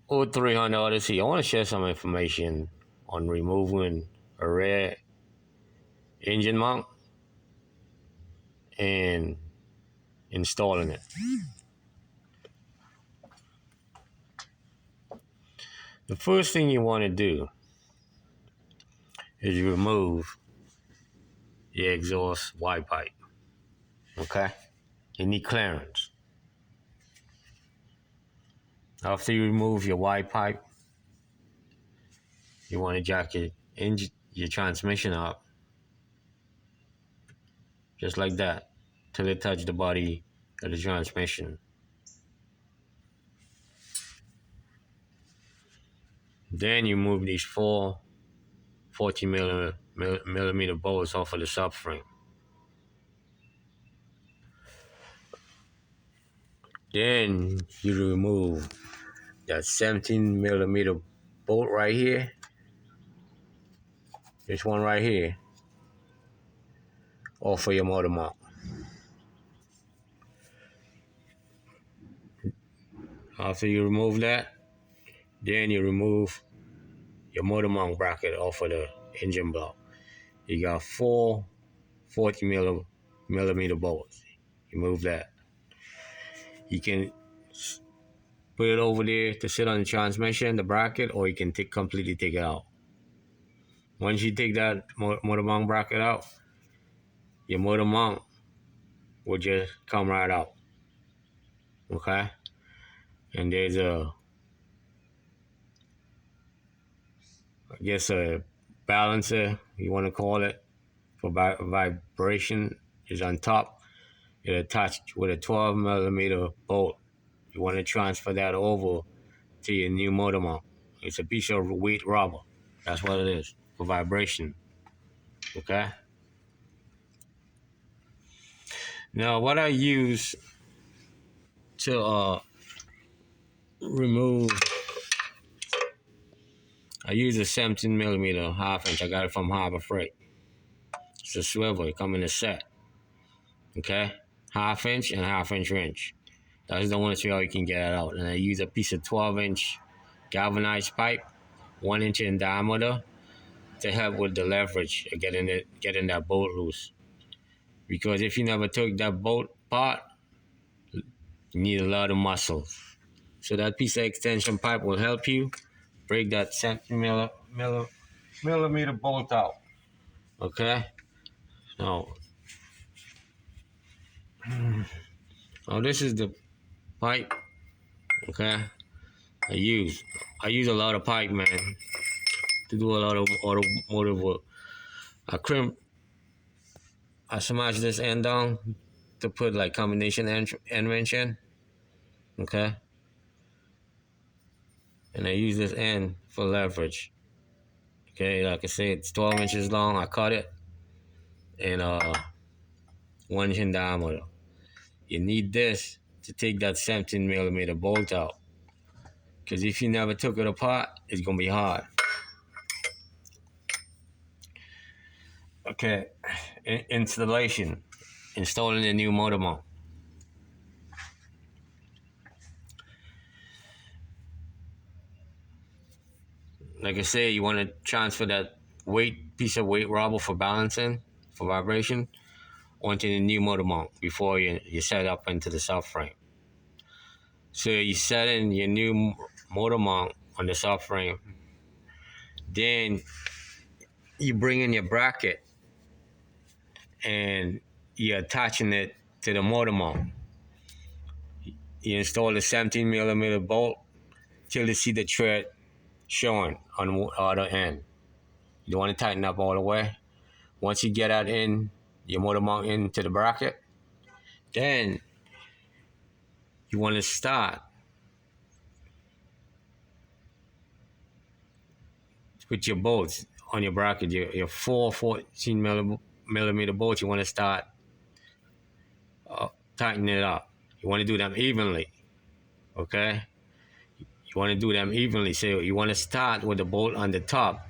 O3 Honda Odyssey. I want to share some information on removing a rear engine mount and installing it. The first thing you want to do is remove the exhaust wide pipe. Okay? You need clearance. After you remove your wide pipe, you want to jack your transmission up, just like that, till it touches the body of the transmission. Then you move these four 14 millimeter bolts off of the subframe. Then you remove that 17 millimeter bolt right here. This one right here, off of your motor mount. After you remove that, then you remove your motor mount bracket off of the engine block. You got four 40 millimeter bolts. You move that. You can put it over there to sit on the transmission, the bracket, or you can completely take it out. Once you take that motor mount bracket out, your motor mount will just come right out. Okay? And there's a balancer, you want to call it, for vibration is on top. It's attached with a 12 millimeter bolt. You want to transfer that over to your new motor mount. It's a piece of weight rubber. That's what it is, for vibration. Okay? Now, what I use to remove, I use a 17 millimeter half inch. I got it from Harbor Freight. It's a swivel. It comes in a set. Okay? Half inch and half inch wrench. That's the one how you can get it out. And I use a piece of 12-inch galvanized pipe, 1 inch in diameter, to help with the leverage of getting that bolt loose. Because if you never took that bolt apart, you need a lot of muscles. So that piece of extension pipe will help you break that 17 millimeter bolt out. Okay? Now this is the pipe. Okay? I use a lot of pipe, man, to do a lot of automotive work. I smash this end down to put like combination end wrench in. Okay? And I use this end for leverage. Okay, like I said, it's 12 inches long. I cut it and 1 inch in diameter. You need this to take that 17 millimeter bolt out. Because if you never took it apart, it's going to be hard. Okay, installation. Installing a new motor mount. Like I said, you want to transfer that piece of weight rubber for balancing, for vibration, onto the new motor mount before you set up into the subframe. So you set in your new motor mount on the subframe. Then you bring in your bracket and you're attaching it to the motor mount. You install the 17 millimeter bolt till you see the thread showing on the other end. You don't want to tighten up all the way. Once you get that in, your motor mount into the bracket, then you want to start with your bolts on your bracket, your 14 millimeter bolts. You want to start tightening it up. You want to do them evenly, okay? You want to do them evenly. So you want to start with the bolt on the top,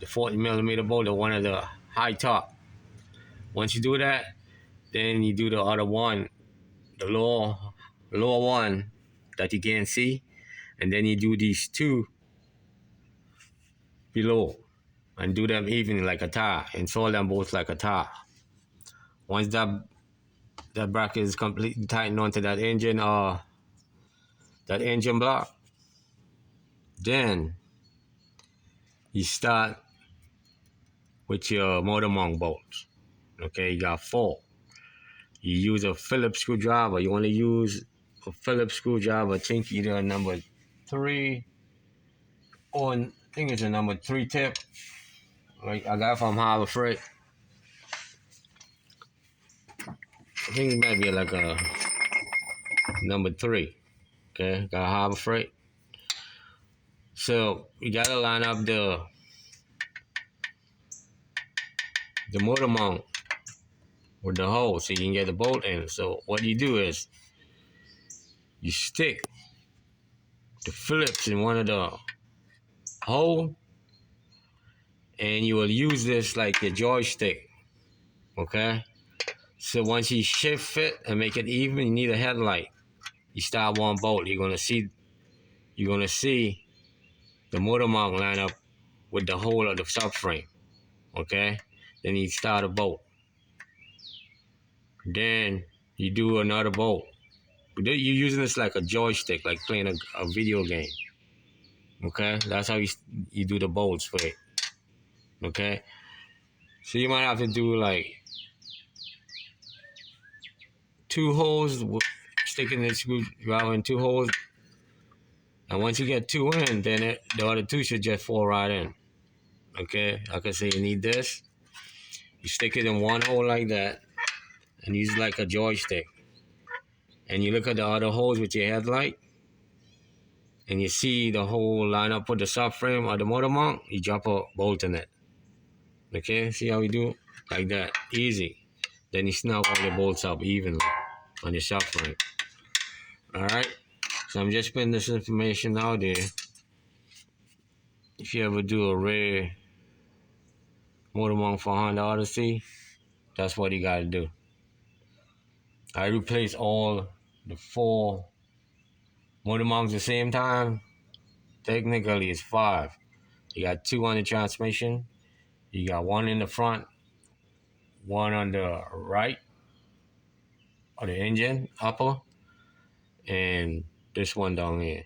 the 40 millimeter bolt, the one at the high top. Once you do that, then you do the other one, the lower one that you can't see, and then you do these two below and do them evenly like a tie, install them both like a tie. Once that bracket is completely tightened onto that engine block, then you start with your motor mount bolts. Okay, you got four. You use a Phillips screwdriver. You want to use a Phillips screwdriver. I think either a number 3 or I think it's a number 3 tip. Like I got from Harbor Freight. I think it might be like a number 3. Okay, got Harbor Freight. So you gotta line up the motor mount with the hole so you can get the bolt in. So what you do is you stick the Phillips in one of the hole, and you will use this like your joystick. Okay. So once you shift it and make it even, you need a headlight. You start one bolt, you're gonna see the motor mount line up with the hole of the subframe. Okay. Then you start a bolt. Then you do another bolt. You're using this like a joystick, like playing a video game. Okay, that's how you do the bolts for it. Okay, so you might have to do like 2 holes, sticking the screwdriver in 2 holes, and once you get 2 in, then the other 2 should just fall right in. Okay, like I say, you need this. You stick it in 1 hole like that, and use it like a joystick. And you look at the other holes with your headlight, and you see the hole line up with the subframe or the motor mount. You drop a bolt in it. Okay, see how we do? Like that, easy. Then you snap all the bolts up evenly on your subframe. Alright, so I'm just putting this information out there. If you ever do a rare motor mount for Honda Odyssey, that's what you gotta do. I replaced all the 4 motor mounts at the same time. Technically, it's 5. You got 2 on the transmission. You got 1 in the front, 1 on the right of the engine, upper, and this one down here.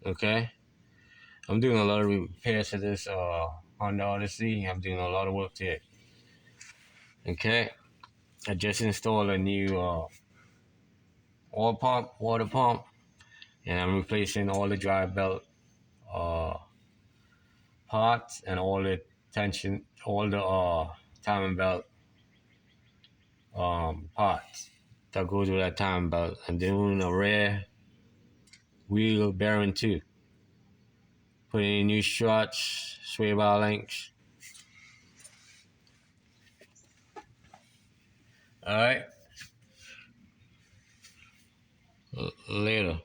Okay? I'm doing a lot of repairs to this Honda Odyssey. I'm doing a lot of work to it. Okay? I just installed a new oil pump, water pump, and I'm replacing all the drive belt parts and all the timing belt parts that goes with that timing belt. I'm doing a rear wheel bearing too. Putting in new struts, sway bar links. All right. Later.